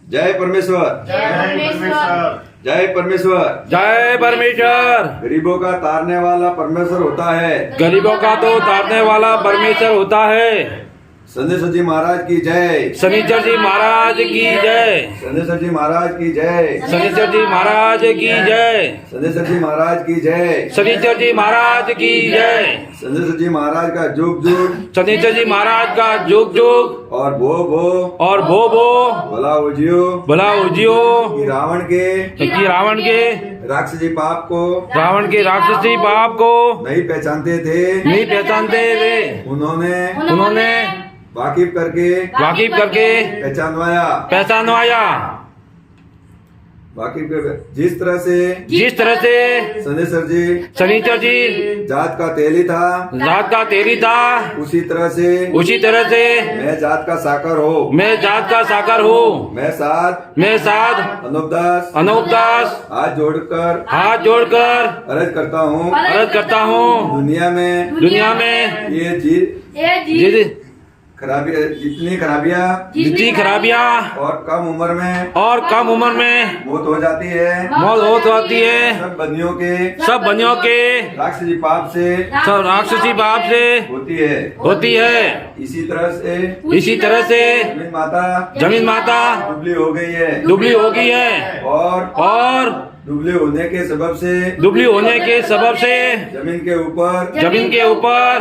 जय परमेश्वर, जय परमेश्वर। जय परमेश्वर। गरीबों का तारने वाला परमेश्वर होता है। गरीबों का तो तारने वाला परमेश्वर होता है। संदेश्वर जी महाराज की जय। शनिश्चर जी महाराज की जय। संदेश्वर जी महाराज की जय। शनिश्चर जी महाराज की जय। संदेश्वर जी महाराज की जय। शनिश्चर जी महाराज की जय। संदेश्वर जी महाराज का जुग जुग, शनिश्चर जी महाराज का जुग जुग और भो और भो भला उजियो भला उजियो कि रावण के राक्षसी पाप को राक्षसी पाप को नहीं पहचानते थे। उन्होंने वाकिफ करके पहचानवाया। वाकिफ कर जिस तरह से शनिश्चर जी जात का तेली था, उसी तरह से मैं जात का साकर हूँ। मैं साध अनुपदास हाथ जोड़कर अर्ज करता हूँ। दुनिया में ये जितनी खराबियाँ और कम उम्र में मौत हो जाती है। सब बनियों के राक्षसी पाप से होती है। इसी तरह से जमीन माता दुबली हो गई है और दुबले होने के सबब से जमीन के ऊपर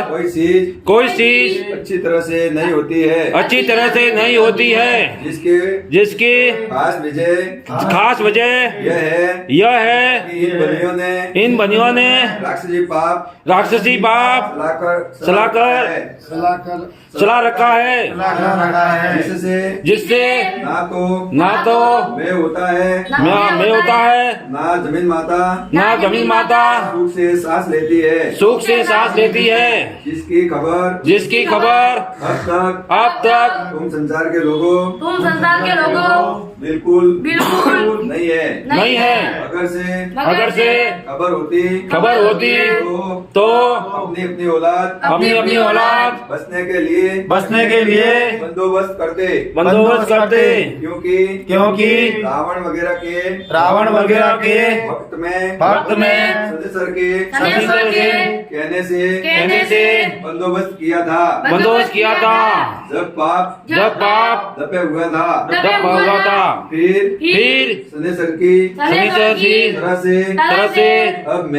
कोई चीज अच्छी तरह से नहीं होती है। जिसकी खास वजह यह है कि इन बनियों ने राक्षसी पाप चला रखा है, जिससे ना तो मैं होता है ना जमीन माता सुख से सांस लेती है। जिसकी खबर अब तक तुम संसार के लोगों बिल्कुल नहीं है। अगर से खबर होती तो अपनी औलाद बचने के लिए बंदोबस्त करते। क्योंकि रावण वगैरह के वक्त में संदेश्वर के कहने से बंदोबस्त किया था। जब पाप दबे हुआ था, फिर संदेश्वर की तरह से अब मैं